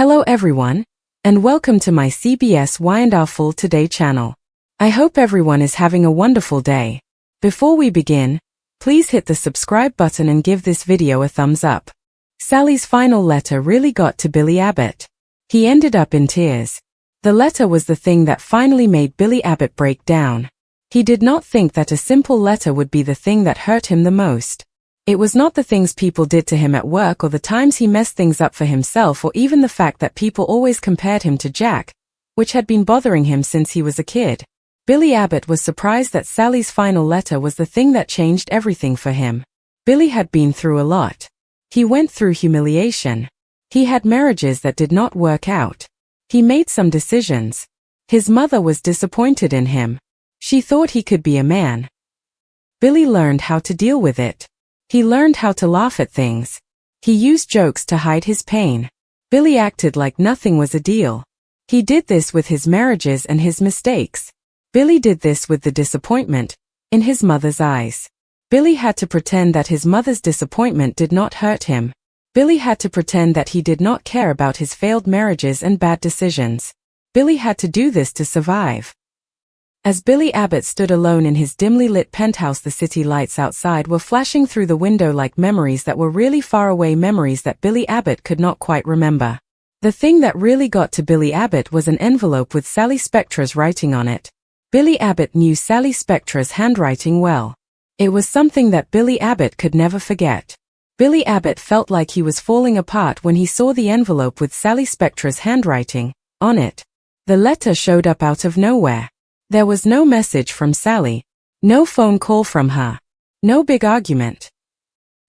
Hello everyone, and welcome to my CBS Wonderful Today channel. I hope everyone is having a wonderful day. Before we begin, please hit the subscribe button and give this video a thumbs up. Sally's final letter really got to Billy Abbott. He ended up in tears. The letter was the thing that finally made Billy Abbott break down. He did not think that a simple letter would be the thing that hurt him the most. It was not the things people did to him at work or the times he messed things up for himself or even the fact that people always compared him to Jack, which had been bothering him since he was a kid. Billy Abbott was surprised that Sally's final letter was the thing that changed everything for him. Billy had been through a lot. He went through humiliation. He had marriages that did not work out. He made some decisions. His mother was disappointed in him. She thought he could be a man. Billy learned how to deal with it. He learned how to laugh at things. He used jokes to hide his pain. Billy acted like nothing was a deal. He did this with his marriages and his mistakes. Billy did this with the disappointment in his mother's eyes. Billy had to pretend that his mother's disappointment did not hurt him. Billy had to pretend that he did not care about his failed marriages and bad decisions. Billy had to do this to survive. As Billy Abbott stood alone in his dimly lit penthouse, the city lights outside were flashing through the window like memories that were really far away, memories that Billy Abbott could not quite remember. The thing that really got to Billy Abbott was an envelope with Sally Spectra's writing on it. Billy Abbott knew Sally Spectra's handwriting well. It was something that Billy Abbott could never forget. Billy Abbott felt like he was falling apart when he saw the envelope with Sally Spectra's handwriting on it. The letter showed up out of nowhere. There was no message from Sally, no phone call from her, no big argument.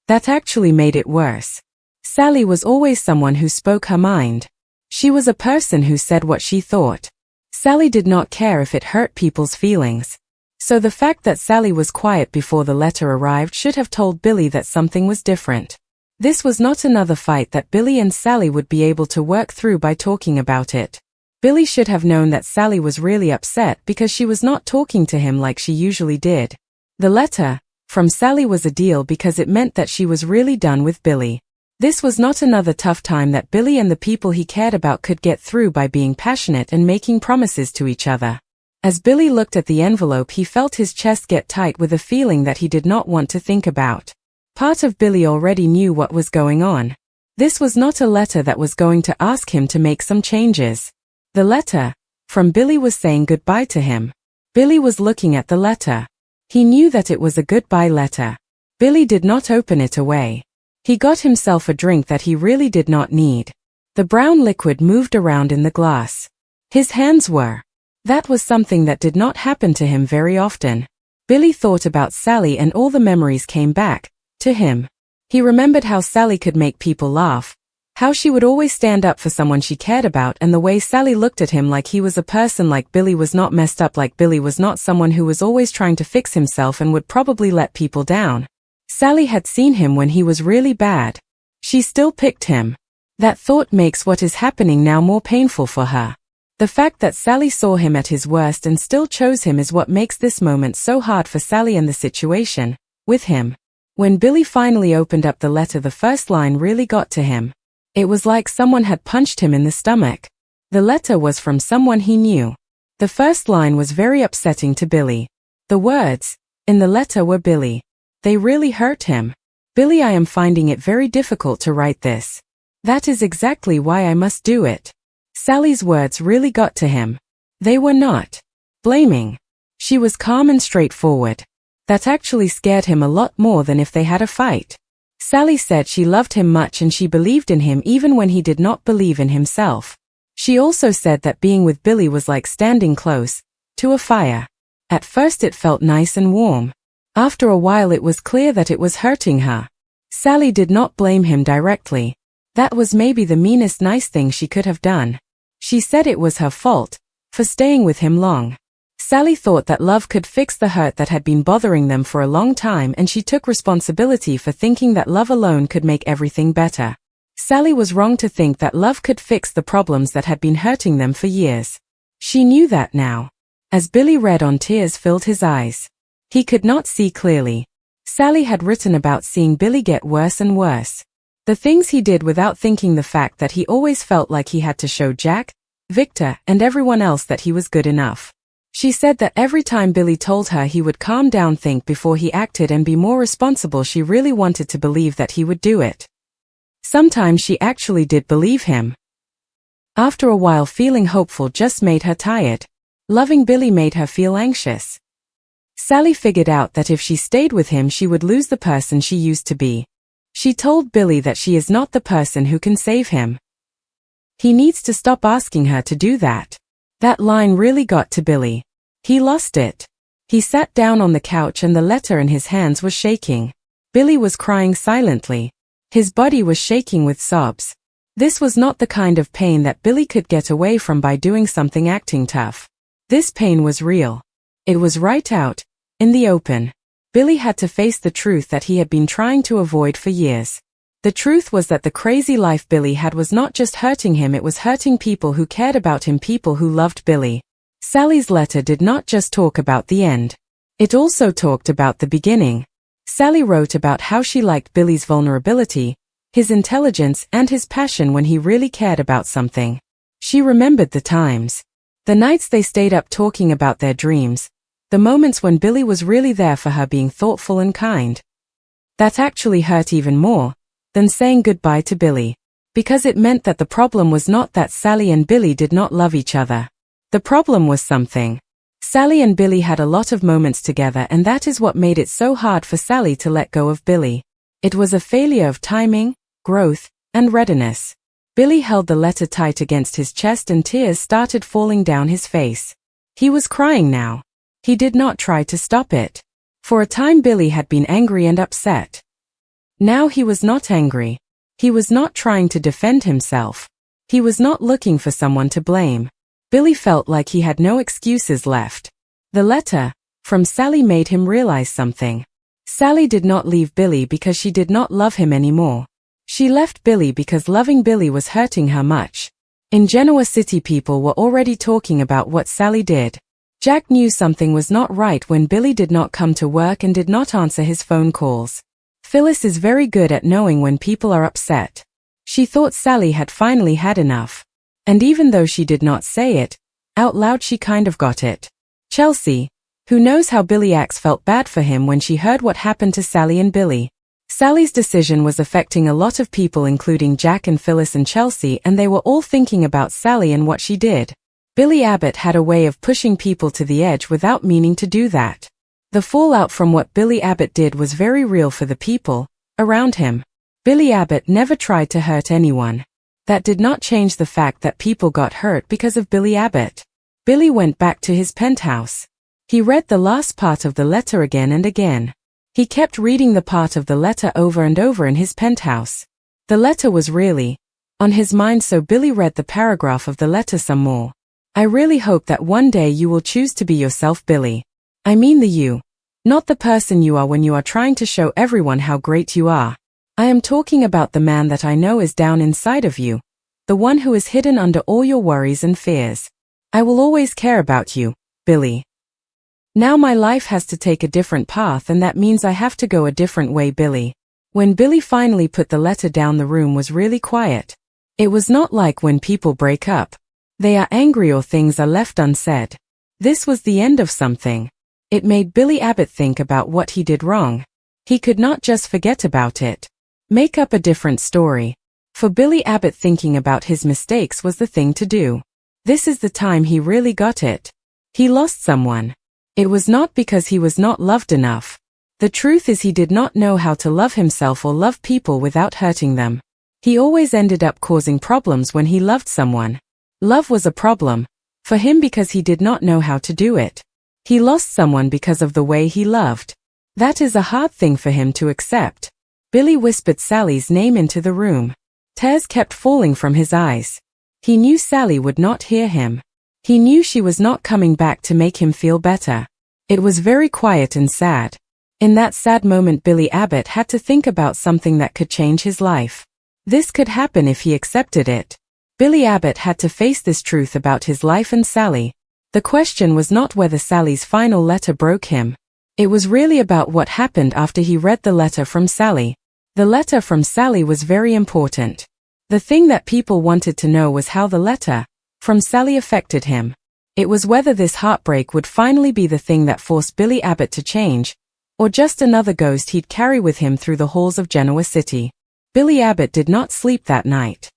That actually made it worse. Sally was always someone who spoke her mind. She was a person who said what she thought. Sally did not care if it hurt people's feelings. So the fact that Sally was quiet before the letter arrived should have told Billy that something was different. This was not another fight that Billy and Sally would be able to work through by talking about it. Billy should have known that Sally was really upset because she was not talking to him like she usually did. The letter from Sally was a deal because it meant that she was really done with Billy. This was not another tough time that Billy and the people he cared about could get through by being passionate and making promises to each other. As Billy looked at the envelope, he felt his chest get tight with a feeling that he did not want to think about. Part of Billy already knew what was going on. This was not a letter that was going to ask him to make some changes. The letter from Billy was saying goodbye to him. Billy was looking at the letter. He knew that it was a goodbye letter. Billy did not open it away. He got himself a drink that he really did not need. The brown liquid moved around in the glass. His hands were. That was something that did not happen to him very often. Billy thought about Sally and all the memories came back to him. He remembered how Sally could make people laugh. How she would always stand up for someone she cared about, and the way Sally looked at him like he was a person, like Billy was not messed up, like Billy was not someone who was always trying to fix himself and would probably let people down. Sally had seen him when he was really bad. She still picked him. That thought makes what is happening now more painful for her. The fact that Sally saw him at his worst and still chose him is what makes this moment so hard for Sally and the situation with him. When Billy finally opened up the letter, the first line really got to him. It was like someone had punched him in the stomach. The letter was from someone he knew. The first line was very upsetting to Billy. The words in the letter were Billy. They really hurt him. Billy, I am finding it very difficult to write this. That is exactly why I must do it. Sally's words really got to him. They were not blaming. She was calm and straightforward. That actually scared him a lot more than if they had a fight. Sally said she loved him much and she believed in him even when he did not believe in himself. She also said that being with Billy was like standing close to a fire. At first it felt nice and warm. After a while it was clear that it was hurting her. Sally did not blame him directly. That was maybe the meanest nice thing she could have done. She said it was her fault for staying with him long. Sally thought that love could fix the hurt that had been bothering them for a long time, and she took responsibility for thinking that love alone could make everything better. Sally was wrong to think that love could fix the problems that had been hurting them for years. She knew that now. As Billy read on, tears filled his eyes. He could not see clearly. Sally had written about seeing Billy get worse and worse. The things he did without thinking, the fact that he always felt like he had to show Jack, Victor, and everyone else that he was good enough. She said that every time Billy told her he would calm down, think before he acted, and be more responsible, she really wanted to believe that he would do it. Sometimes she actually did believe him. After a while, feeling hopeful just made her tired. Loving Billy made her feel anxious. Sally figured out that if she stayed with him, she would lose the person she used to be. She told Billy that she is not the person who can save him. He needs to stop asking her to do that. That line really got to Billy. He lost it. He sat down on the couch and the letter in his hands was shaking. Billy was crying silently. His body was shaking with sobs. This was not the kind of pain that Billy could get away from by doing something, acting tough. This pain was real. It was right out, in the open. Billy had to face the truth that he had been trying to avoid for years. The truth was that the crazy life Billy had was not just hurting him, it was hurting people who cared about him, people who loved Billy. Sally's letter did not just talk about the end. It also talked about the beginning. Sally wrote about how she liked Billy's vulnerability, his intelligence, and his passion when he really cared about something. She remembered the times. The nights they stayed up talking about their dreams. The moments when Billy was really there for her, being thoughtful and kind. That actually hurt even more than saying goodbye to Billy. Because it meant that the problem was not that Sally and Billy did not love each other. The problem was something. Sally and Billy had a lot of moments together, and that is what made it so hard for Sally to let go of Billy. It was a failure of timing, growth, and readiness. Billy held the letter tight against his chest and tears started falling down his face. He was crying now. He did not try to stop it. For a time Billy had been angry and upset. Now he was not angry. He was not trying to defend himself. He was not looking for someone to blame. Billy felt like he had no excuses left. The letter from Sally made him realize something. Sally did not leave Billy because she did not love him anymore. She left Billy because loving Billy was hurting her much. In Genoa City, people were already talking about what Sally did. Jack knew something was not right when Billy did not come to work and did not answer his phone calls. Phyllis is very good at knowing when people are upset. She thought Sally had finally had enough. And even though she did not say it out loud, she kind of got it. Chelsea, who knows how Billy acts, felt bad for him when she heard what happened to Sally and Billy. Sally's decision was affecting a lot of people, including Jack and Phyllis and Chelsea, and they were all thinking about Sally and what she did. Billy Abbott had a way of pushing people to the edge without meaning to do that. The fallout from what Billy Abbott did was very real for the people around him. Billy Abbott never tried to hurt anyone. That did not change the fact that people got hurt because of Billy Abbott. Billy went back to his penthouse. He read the last part of the letter again and again. He kept reading the part of the letter over and over in his penthouse. The letter was really on his mind, so Billy read the paragraph of the letter some more. I really hope that one day you will choose to be yourself, Billy. I mean the you. Not the person you are when you are trying to show everyone how great you are. I am talking about the man that I know is down inside of you. The one who is hidden under all your worries and fears. I will always care about you, Billy. Now my life has to take a different path, and that means I have to go a different way, Billy. When Billy finally put the letter down, the room was really quiet. It was not like when people break up. They are angry or things are left unsaid. This was the end of something. It made Billy Abbott think about what he did wrong. He could not just forget about it. Make up a different story. For Billy Abbott, thinking about his mistakes was the thing to do. This is the time he really got it. He lost someone. It was not because he was not loved enough. The truth is he did not know how to love himself or love people without hurting them. He always ended up causing problems when he loved someone. Love was a problem for him because he did not know how to do it. He lost someone because of the way he loved. That is a hard thing for him to accept. Billy whispered Sally's name into the room. Tears kept falling from his eyes. He knew Sally would not hear him. He knew she was not coming back to make him feel better. It was very quiet and sad. In that sad moment, Billy Abbott had to think about something that could change his life. This could happen if he accepted it. Billy Abbott had to face this truth about his life and Sally. The question was not whether Sally's final letter broke him. It was really about what happened after he read the letter from Sally. The letter from Sally was very important. The thing that people wanted to know was how the letter from Sally affected him. It was whether this heartbreak would finally be the thing that forced Billy Abbott to change, or just another ghost he'd carry with him through the halls of Genoa City. Billy Abbott did not sleep that night.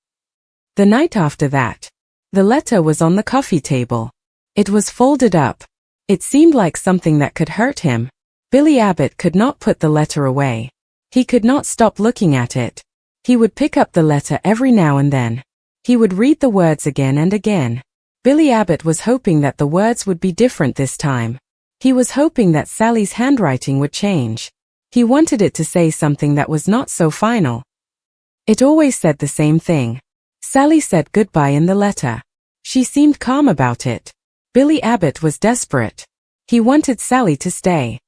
The night after that, the letter was on the coffee table. It was folded up. It seemed like something that could hurt him. Billy Abbott could not put the letter away. He could not stop looking at it. He would pick up the letter every now and then. He would read the words again and again. Billy Abbott was hoping that the words would be different this time. He was hoping that Sally's handwriting would change. He wanted it to say something that was not so final. It always said the same thing. Sally said goodbye in the letter. She seemed calm about it. Billy Abbott was desperate. He wanted Sally to stay.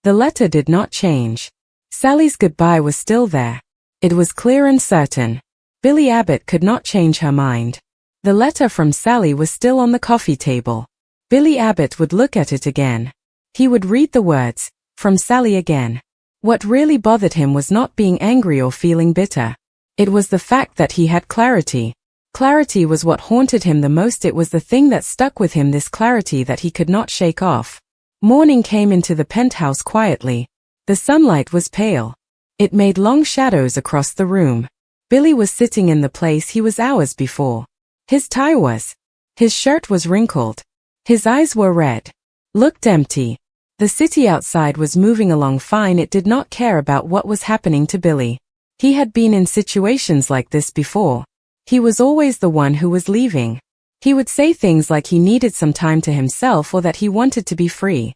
The letter did not change. Sally's goodbye was still there. It was clear and certain. Billy Abbott could not change her mind. The letter from Sally was still on the coffee table. Billy Abbott would look at it again. He would read the words, from Sally again. What really bothered him was not being angry or feeling bitter. It was the fact that he had clarity. Clarity was what haunted him the most. It was the thing that stuck with him, this clarity that he could not shake off. Morning came into the penthouse quietly. The sunlight was pale. It made long shadows across the room. Billy was sitting in the place he was hours before. His tie was. His shirt was wrinkled. His eyes were red. Looked empty. The city outside was moving along fine. It did not care about what was happening to Billy. He had been in situations like this before. He was always the one who was leaving. He would say things like he needed some time to himself or that he wanted to be free.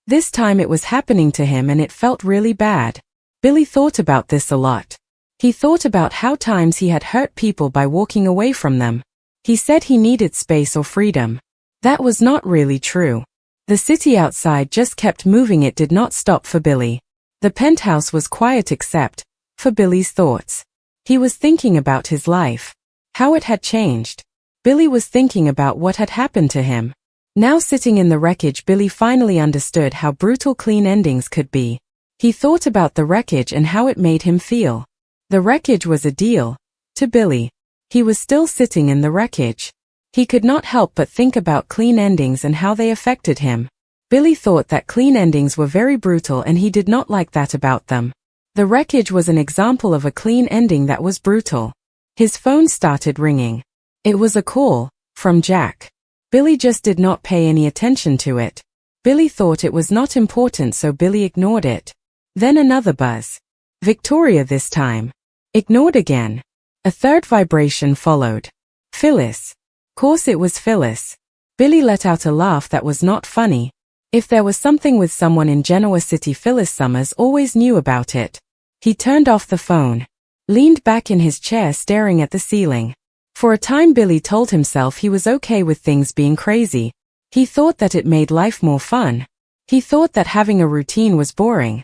This time it was happening to him and it felt really bad. Billy thought about this a lot. He thought about how times he had hurt people by walking away from them. He said he needed space or freedom. That was not really true. The city outside just kept moving. It did not stop for Billy. The penthouse was quiet except for Billy's thoughts. He was thinking about his life. How it had changed. Billy was thinking about what had happened to him. Now sitting in the wreckage, Billy finally understood how brutal clean endings could be. He thought about the wreckage and how it made him feel. The wreckage was a deal. To Billy. He was still sitting in the wreckage. He could not help but think about clean endings and how they affected him. Billy thought that clean endings were very brutal and he did not like that about them. The wreckage was an example of a clean ending that was brutal. His phone started ringing. It was a call from Jack. Billy just did not pay any attention to it. Billy thought it was not important, so Billy ignored it. Then another buzz. Victoria this time. Ignored again. A third vibration followed. Phyllis. Course it was Phyllis. Billy let out a laugh that was not funny. If there was something with someone in Genoa City, Phyllis Summers always knew about it. He turned off the phone. Leaned back in his chair staring at the ceiling. For a time Billy told himself he was okay with things being crazy. He thought that it made life more fun. He thought that having a routine was boring.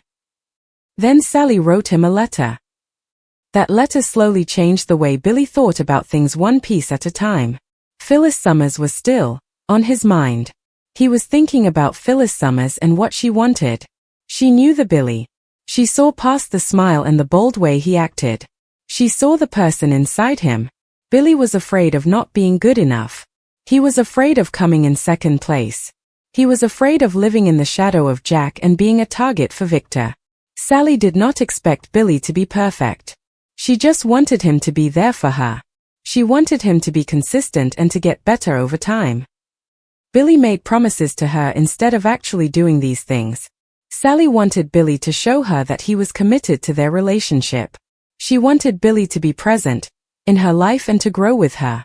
Then Sally wrote him a letter. That letter slowly changed the way Billy thought about things, one piece at a time. Phyllis Summers was still on his mind. He was thinking about Phyllis Summers and what she wanted. She knew the Billy. She saw past the smile and the bold way he acted. She saw the person inside him. Billy was afraid of not being good enough. He was afraid of coming in second place. He was afraid of living in the shadow of Jack and being a target for Victor. Sally did not expect Billy to be perfect. She just wanted him to be there for her. She wanted him to be consistent and to get better over time. Billy made promises to her instead of actually doing these things. Sally wanted Billy to show her that he was committed to their relationship. She wanted Billy to be present in her life and to grow with her.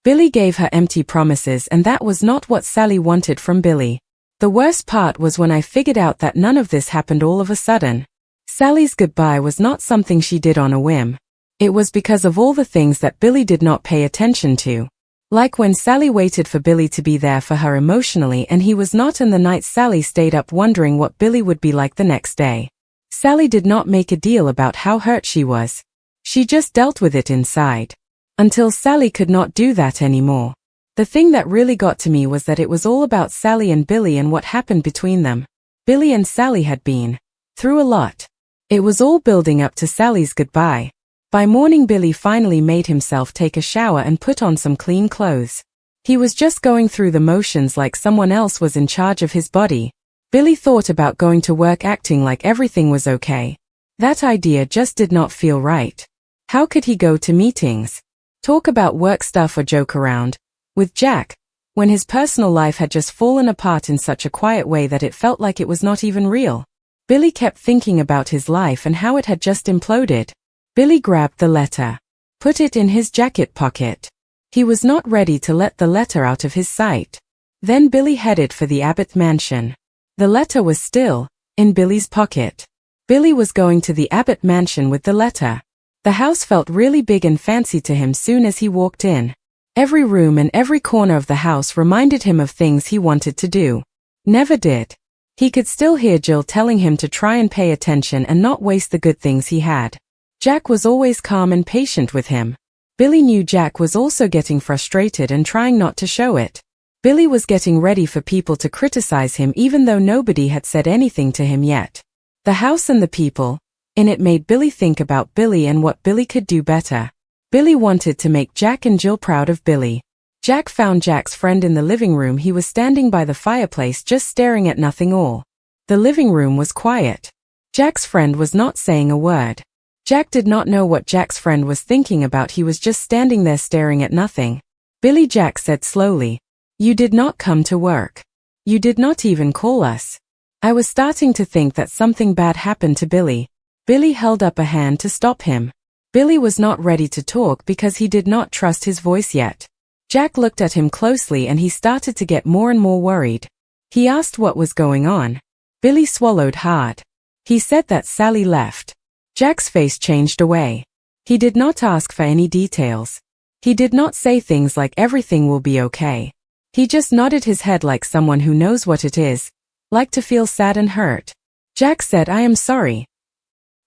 Billy gave her empty promises, and that was not what Sally wanted from Billy. The worst part was when I figured out that none of this happened all of a sudden. Sally's goodbye was not something she did on a whim. It was because of all the things that Billy did not pay attention to. Like when Sally waited for Billy to be there for her emotionally and he was not, and the night Sally stayed up wondering what Billy would be like the next day. Sally did not make a deal about how hurt she was. She just dealt with it inside. Until Sally could not do that anymore. The thing that really got to me was that it was all about Sally and Billy and what happened between them. Billy and Sally had been through a lot. It was all building up to Sally's goodbye. By morning, Billy finally made himself take a shower and put on some clean clothes. He was just going through the motions like someone else was in charge of his body. Billy thought about going to work acting like everything was okay. That idea just did not feel right. How could he go to meetings, talk about work stuff or joke around with Jack, when his personal life had just fallen apart in such a quiet way that it felt like it was not even real? Billy kept thinking about his life and how it had just imploded. Billy grabbed the letter, put it in his jacket pocket. He was not ready to let the letter out of his sight. Then Billy headed for the Abbott mansion. The letter was still in Billy's pocket. Billy was going to the Abbott mansion with the letter. The house felt really big and fancy to him soon as he walked in. Every room and every corner of the house reminded him of things he wanted to do, never did. He could still hear Jill telling him to try and pay attention and not waste the good things he had. Jack was always calm and patient with him. Billy knew Jack was also getting frustrated and trying not to show it. Billy was getting ready for people to criticize him even though nobody had said anything to him yet. The house and the people in it made Billy think about Billy and what Billy could do better. Billy wanted to make Jack and Jill proud of Billy. Jack found Jack's friend in the living room. He was standing by the fireplace just staring at nothing all. The living room was quiet. Jack's friend was not saying a word. Jack did not know what Jack's friend was thinking about. He was just standing there staring at nothing. Billy, Jack said slowly, "You did not come to work. You did not even call us." I was starting to think that something bad happened to Billy. Billy held up a hand to stop him. Billy was not ready to talk because he did not trust his voice yet. Jack looked at him closely and he started to get more and more worried. He asked what was going on. Billy swallowed hard. He said that Sally left. Jack's face changed away. He did not ask for any details. He did not say things like everything will be okay. He just nodded his head like someone who knows what it is, like to feel sad and hurt. Jack said, "I am sorry."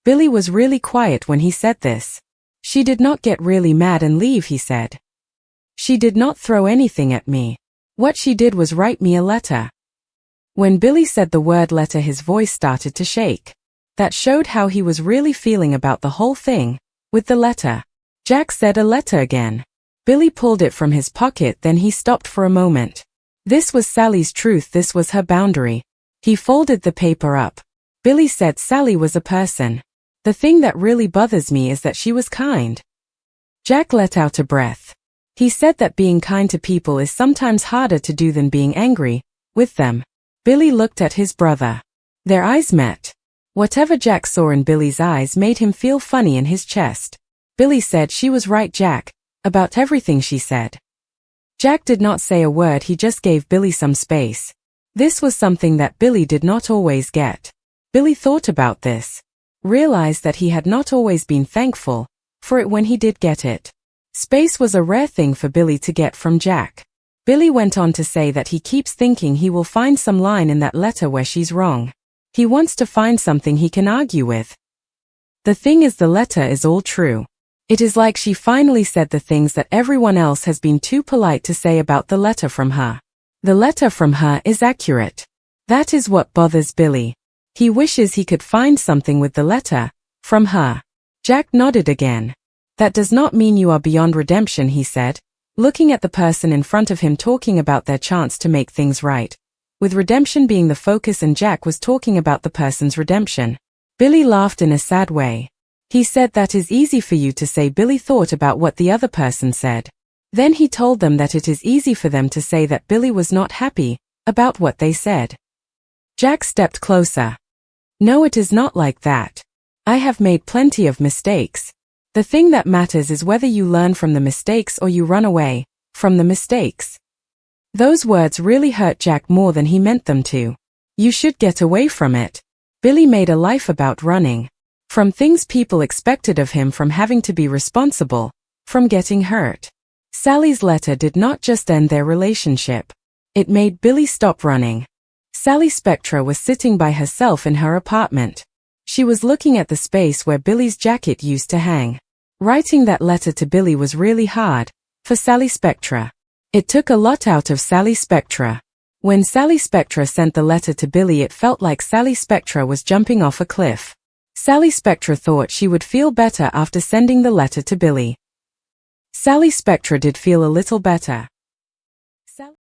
Billy was really quiet when he said this. "She did not get really mad and leave," he said. "She did not throw anything at me. What she did was write me a letter." When Billy said the word letter, his voice started to shake. That showed how he was really feeling about the whole thing. With the letter. Jack said, "A letter again." Billy pulled it from his pocket, then he stopped for a moment. This was Sally's truth, this was her boundary. He folded the paper up. Billy said, "Sally was a person. The thing that really bothers me is that she was kind." Jack let out a breath. He said that being kind to people is sometimes harder to do than being angry with them. Billy looked at his brother. Their eyes met. Whatever Jack saw in Billy's eyes made him feel funny in his chest. Billy said, "She was right, Jack, about everything she said." Jack did not say a word, he just gave Billy some space. This was something that Billy did not always get. Billy thought about this. Realized that he had not always been thankful for it when he did get it. Space was a rare thing for Billy to get from Jack. Billy went on to say that he keeps thinking he will find some line in that letter where she's wrong. He wants to find something he can argue with. The thing is, the letter is all true. It is like she finally said the things that everyone else has been too polite to say about the letter from her. The letter from her is accurate. That is what bothers Billy. He wishes he could find something with the letter from her. Jack nodded again. "That does not mean you are beyond redemption," he said, looking at the person in front of him, talking about their chance to make things right, with redemption being the focus, and Jack was talking about the person's redemption. Billy laughed in a sad way. He said, "That is easy for you to say." Billy thought about what the other person said. Then he told them that it is easy for them to say that Billy was not happy about what they said. Jack stepped closer. "No, it is not like that. I have made plenty of mistakes. The thing that matters is whether you learn from the mistakes or you run away from the mistakes." Those words really hurt Jack more than he meant them to. You should get away from it. Billy made a life about running from things people expected of him, from having to be responsible, from getting hurt. Sally's letter did not just end their relationship. It made Billy stop running. Sally Spectra was sitting by herself in her apartment. She was looking at the space where Billy's jacket used to hang. Writing that letter to Billy was really hard for Sally Spectra. It took a lot out of Sally Spectra. When Sally Spectra sent the letter to Billy, it felt like Sally Spectra was jumping off a cliff. Sally Spectra thought she would feel better after sending the letter to Billy. Sally Spectra did feel a little better.